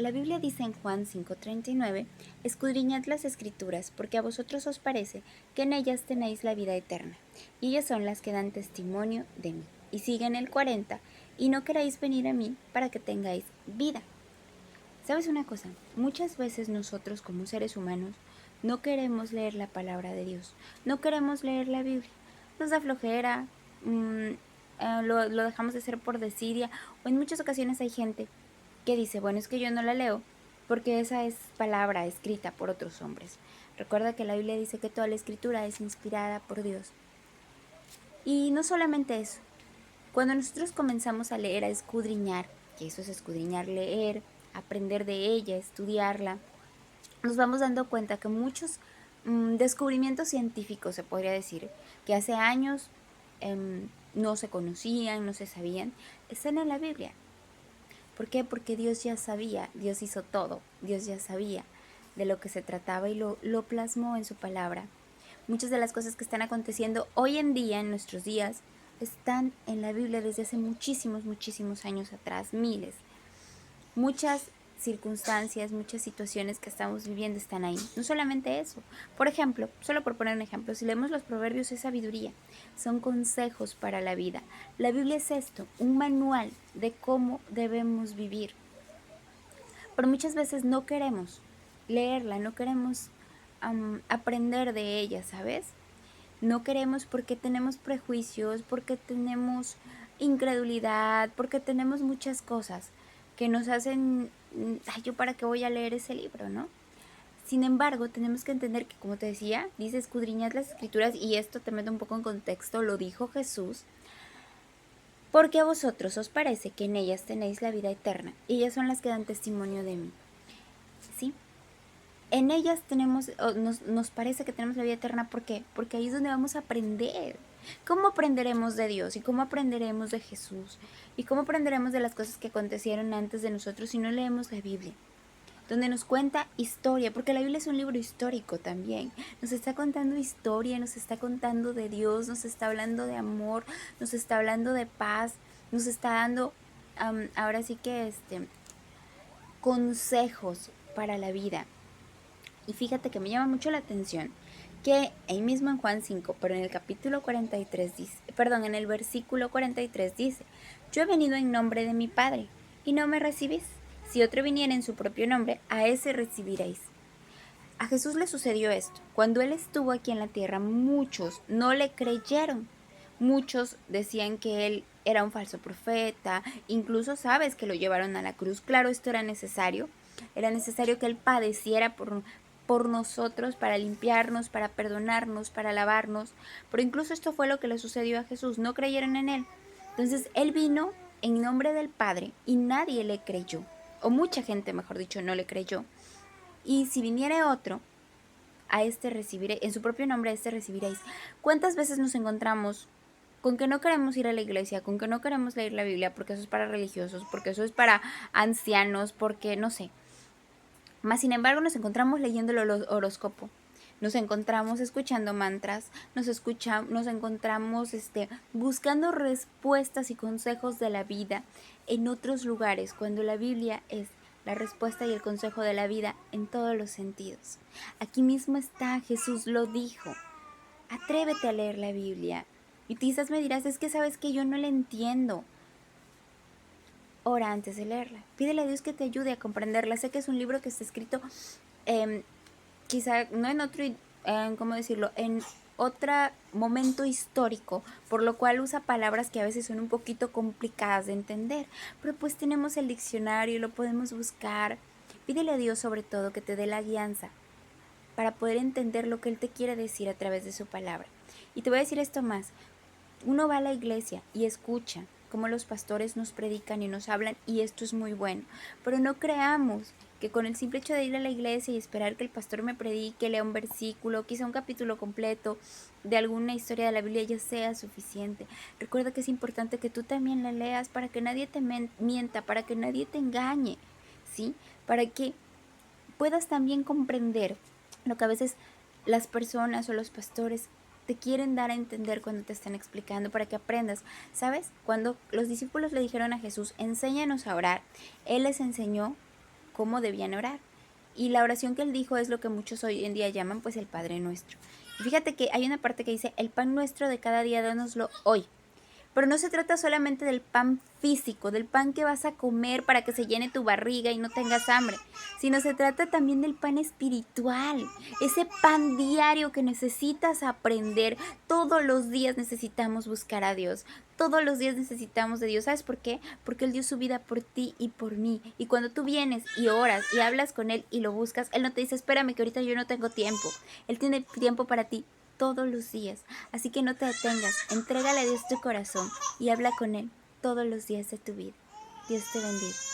La Biblia dice en Juan 5:39, escudriñad las escrituras, porque a vosotros os parece que en ellas tenéis la vida eterna, y ellas son las que dan testimonio de mí. Y sigue en el 40, y no queráis venir a mí para que tengáis vida. ¿Sabes una cosa? Muchas veces nosotros como seres humanos no queremos leer la palabra de Dios, no queremos leer la Biblia. Nos da flojera, lo dejamos de hacer por desidia, o en muchas ocasiones hay gente que dice, bueno, es que yo no la leo porque esa es palabra escrita por otros hombres. Recuerda que la Biblia dice que toda la escritura es inspirada por Dios. Y no solamente eso, cuando nosotros comenzamos a leer, a escudriñar, que eso es escudriñar, leer, aprender de ella, estudiarla, nos vamos dando cuenta que muchos descubrimientos científicos, se podría decir, que hace años no se conocían, no se sabían, están en la Biblia. ¿Por qué? Porque Dios ya sabía, Dios hizo todo, Dios ya sabía de lo que se trataba y lo plasmó en su palabra. Muchas de las cosas que están aconteciendo hoy en día, en nuestros días, están en la Biblia desde hace muchísimos, muchísimos años atrás, miles. Muchas circunstancias, muchas situaciones que estamos viviendo están ahí. No solamente eso. Por ejemplo, solo por poner un ejemplo, si leemos los proverbios es sabiduría, son consejos para la vida. La Biblia es esto, un manual de cómo debemos vivir. Pero muchas veces no queremos leerla, no queremos aprender de ella, ¿sabes? No queremos porque tenemos prejuicios, porque tenemos incredulidad, porque tenemos muchas cosas que nos hacen, ay, yo para qué voy a leer ese libro, ¿no? Sin embargo, tenemos que entender que, como te decía, dice escudriñad las escrituras, y esto te meto un poco en contexto, lo dijo Jesús, porque a vosotros os parece que en ellas tenéis la vida eterna, y ellas son las que dan testimonio de mí, ¿sí? En ellas tenemos, nos parece que tenemos la vida eterna, ¿por qué? Porque ahí es donde vamos a aprender. ¿Cómo aprenderemos de Dios? ¿Y cómo aprenderemos de Jesús? ¿Y cómo aprenderemos de las cosas que acontecieron antes de nosotros si no leemos la Biblia? Donde nos cuenta historia, porque la Biblia es un libro histórico también. Nos está contando historia, nos está contando de Dios, nos está hablando de amor, nos está hablando de paz, nos está dando, ahora sí que consejos para la vida. Y fíjate que me llama mucho la atención que ahí mismo en Juan 5, pero en el capítulo 43 dice, perdón, en el versículo 43 dice, yo he venido en nombre de mi Padre y no me recibís. Si otro viniera en su propio nombre, a ese recibiréis. A Jesús le sucedió esto. Cuando él estuvo aquí en la tierra, muchos no le creyeron. Muchos decían que él era un falso profeta, incluso sabes que lo llevaron a la cruz. Claro, esto era necesario que él padeciera por nosotros, para limpiarnos, para perdonarnos, para lavarnos. Pero incluso esto fue lo que le sucedió a Jesús, no creyeron en él. Entonces él vino en nombre del Padre y nadie le creyó, o mucha gente, mejor dicho, no le creyó. Y si viniere otro, a este recibiré, en su propio nombre a este recibiréis. ¿Cuántas veces nos encontramos con que no queremos ir a la iglesia, con que no queremos leer la Biblia porque eso es para religiosos, porque eso es para ancianos, porque no sé? Más sin embargo nos encontramos leyendo el horóscopo, nos encontramos escuchando mantras, nos encontramos buscando respuestas y consejos de la vida en otros lugares, cuando la Biblia es la respuesta y el consejo de la vida en todos los sentidos. Aquí mismo está, Jesús lo dijo. Atrévete a leer la Biblia. Y quizás me dirás, es que sabes que yo no la entiendo. Ora antes de leerla. Pídele a Dios que te ayude a comprenderla. Sé que es un libro que está escrito quizá no en otro, ¿cómo decirlo? En otro momento histórico, por lo cual usa palabras que a veces son un poquito complicadas de entender. Pero pues tenemos el diccionario, lo podemos buscar. Pídele a Dios sobre todo que te dé la guianza para poder entender lo que Él te quiere decir a través de su palabra. Y te voy a decir esto más. Uno va a la iglesia y escucha cómo los pastores nos predican y nos hablan, y esto es muy bueno, pero no creamos que con el simple hecho de ir a la iglesia y esperar que el pastor me predique, lea un versículo, quizá un capítulo completo de alguna historia de la Biblia ya sea suficiente. Recuerda que es importante que tú también la leas para que nadie te mienta, para que nadie te engañe, ¿sí? Para que puedas también comprender lo que a veces las personas o los pastores te quieren dar a entender cuando te están explicando, para que aprendas. ¿Sabes? Cuando los discípulos le dijeron a Jesús, enséñanos a orar, Él les enseñó cómo debían orar. Y la oración que él dijo es lo que muchos hoy en día llaman pues el Padre Nuestro. Y fíjate que hay una parte que dice, el pan nuestro de cada día, dánoslo hoy. Pero no se trata solamente del pan físico, del pan que vas a comer para que se llene tu barriga y no tengas hambre, sino se trata también del pan espiritual, ese pan diario que necesitas aprender. Todos los días necesitamos buscar a Dios, todos los días necesitamos de Dios. ¿Sabes por qué? Porque Él dio su vida por ti y por mí. Y cuando tú vienes y oras y hablas con Él y lo buscas, Él no te dice, espérame que ahorita yo no tengo tiempo. Él tiene tiempo para ti todos los días. Así que no te detengas, entrégale a Dios tu corazón y habla con Él todos los días de tu vida. Dios te bendiga.